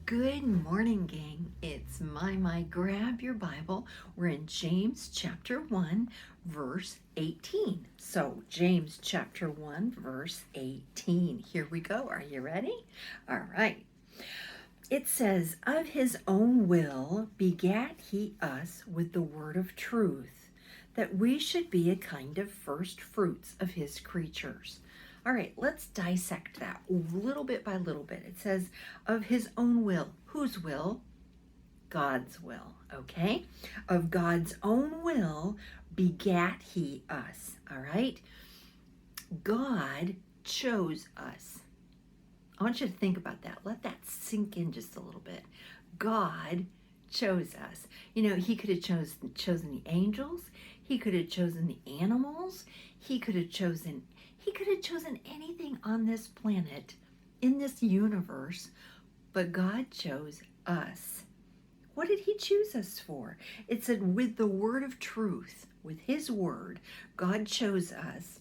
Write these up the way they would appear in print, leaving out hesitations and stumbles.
Good morning, gang. It's my. Grab your Bible. We're in James chapter 1, verse 18. So, James chapter 1, verse 18. Here we go. Are you ready? All right. It says, "Of his own will begat he us with the word of truth, that we should be a kind of first fruits of his creatures." All right, let's dissect that little bit by little bit. It says, of his own will. Whose will? God's will, okay? Of God's own will begat he us, all right? God chose us. I want you to think about that. Let that sink in just a little bit. God chose us. You know, he could have chosen the angels. He could have chosen the animals. He could have chosen anything on this planet, in this universe, but God chose us. What did he choose us for? It said, with the word of truth, with his word, God chose us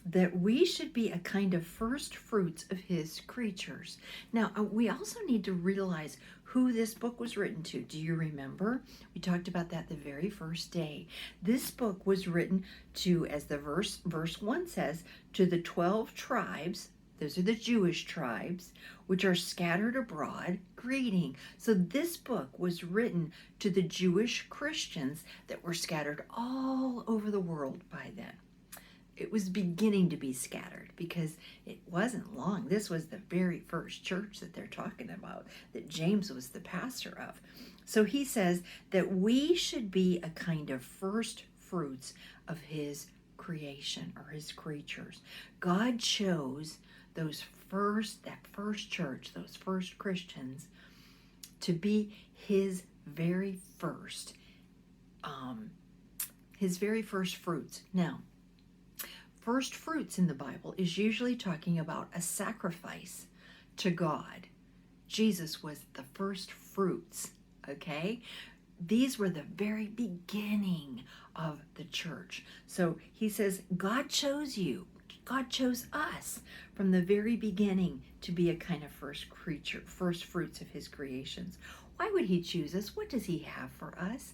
that we should be a kind of first fruits of his creatures. Now, we also need to realize who this book was written to. Do you remember? We talked about that the very first day. This book was written to, as the verse 1 says, to the 12 tribes. Those are the Jewish tribes, which are scattered abroad, greeting. So this book was written to the Jewish Christians that were scattered all over the world by then. It was beginning to be scattered because it wasn't long. This was the very first church that they're talking about, that James was the pastor of. So he says that we should be a kind of first fruits of his creation or his creatures. God chose that first church, those first Christians, to be his very first fruits. Now, first fruits in the Bible is usually talking about a sacrifice to God. Jesus was the first fruits, okay? These were the very beginning of the church. So he says, God chose you. God chose us from the very beginning to be a kind of first fruits of his creations. Why would he choose us? What does he have for us?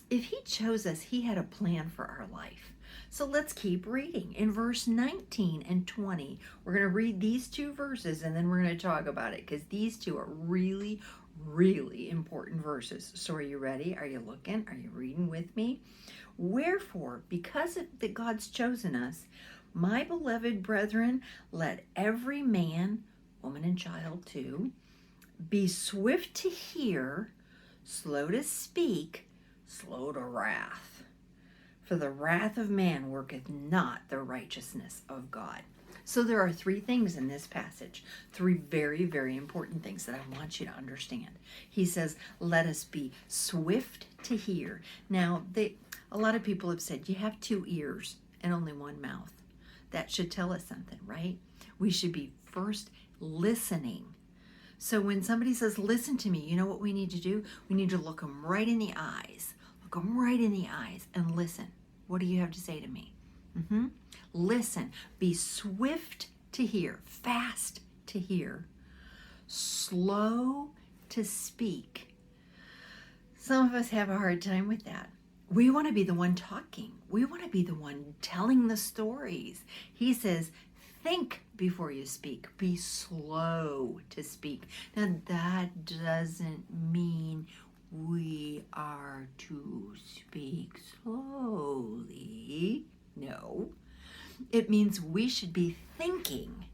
If he chose us, he had a plan for our life. So let's keep reading. In verse 19 and 20, we're going to read these two verses and then we're going to talk about it because these two are really, really important verses. So are you ready? Are you looking? Are you reading with me? "Wherefore, because that God's chosen us, my beloved brethren, let every man, woman and child too, be swift to hear, slow to speak, slow to wrath. For the wrath of man worketh not the righteousness of God." So there are three things in this passage, three very, very important things that I want you to understand. He says, let us be swift to hear. Now, a lot of people have said, you have 2 ears and only 1 mouth. That should tell us something, right? We should be first listening. So when somebody says, listen to me, you know what we need to do? We need to look them right in the eyes. Look them right in the eyes and listen. What do you have to say to me? Listen. Be swift to hear, fast to hear, slow to speak. Some of us have a hard time with that. We want to be the one talking. We want to be the one telling the stories. He says, think before you speak. Be slow to speak. Now, that doesn't mean we are to speak slowly. No. It means we should be thinking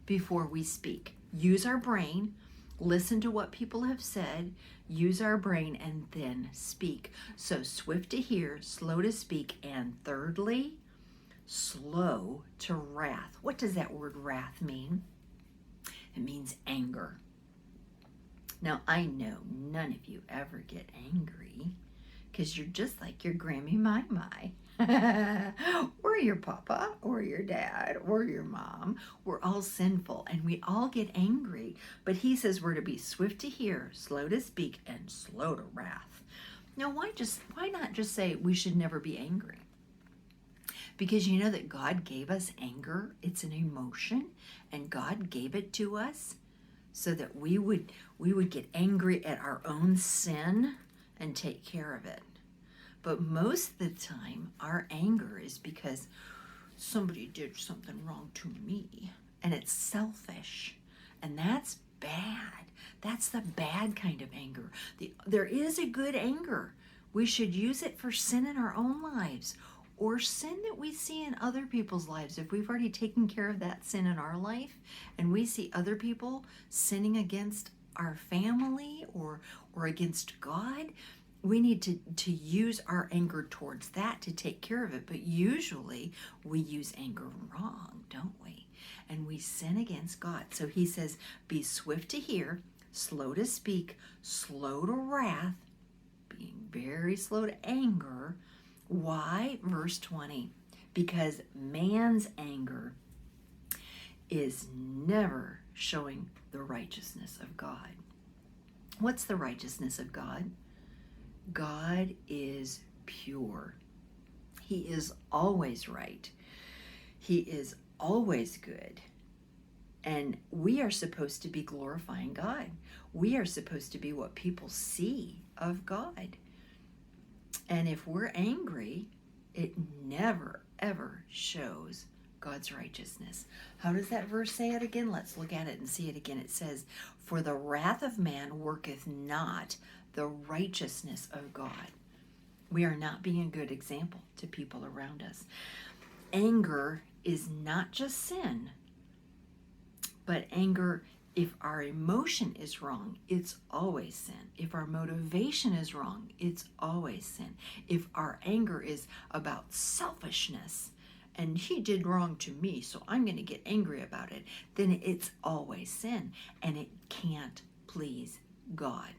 before we speak. Use our brain, listen to what people have said, use our brain, and then speak. So swift to hear, slow to speak, and thirdly, slow to wrath. What does that word wrath mean? It means anger. Now, I know none of you ever get angry because you're just like your Grammy-My-My. Or your papa, or your dad, or your mom. We're all sinful and we all get angry. But he says we're to be swift to hear, slow to speak, and slow to wrath. Now, why not just say we should never be angry? Because you know that God gave us anger. It's an emotion, and God gave it to us so that we would get angry at our own sin and take care of it. But most of the time, our anger is because somebody did something wrong to me, and it's selfish, and that's bad. That's the bad kind of anger. There is a good anger. We should use it for sin in our own lives, or sin that we see in other people's lives. If we've already taken care of that sin in our life, and we see other people sinning against our family or against God, we need to use our anger towards that to take care of it. But usually we use anger wrong, don't we? And we sin against God. So he says, be swift to hear, slow to speak, slow to wrath, being very slow to anger. Why? Verse 20. Because man's anger is never showing the righteousness of God. What's the righteousness of God? God is pure. He is always right. He is always good. And we are supposed to be glorifying God. We are supposed to be what people see of God. And if we're angry, it never, ever shows God's righteousness. How does that verse say it again? Let's look at it and see it again. It says, for the wrath of man worketh not the righteousness of God. We are not being a good example to people around us. Anger is not just sin, but anger, if our emotion is wrong, it's always sin. If our motivation is wrong, it's always sin. If our anger is about selfishness, and he did wrong to me, so I'm going to get angry about it, then it's always sin, and it can't please God.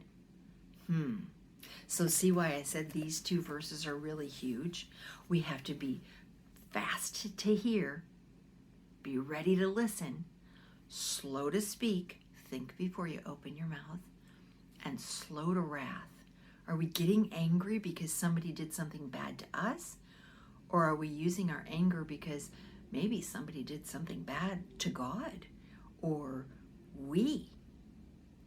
So see why I said these two verses are really huge? We have to be fast to hear, be ready to listen, slow to speak, think before you open your mouth, and slow to wrath. Are we getting angry because somebody did something bad to us? Or are we using our anger because maybe somebody did something bad to God? Or we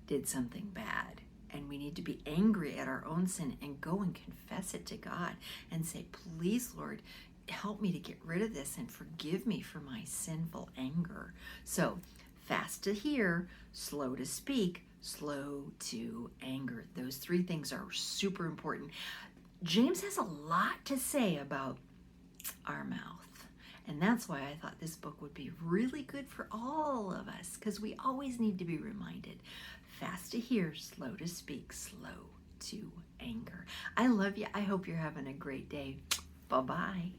did something bad, and we need to be angry at our own sin and go and confess it to God and say, please, Lord, help me to get rid of this and forgive me for my sinful anger. So, fast to hear, slow to speak, slow to anger. Those three things are super important. James has a lot to say about our mouth. And that's why I thought this book would be really good for all of us, because we always need to be reminded. Fast to hear, slow to speak, slow to anger. I love you. I hope you're having a great day. Bye-bye.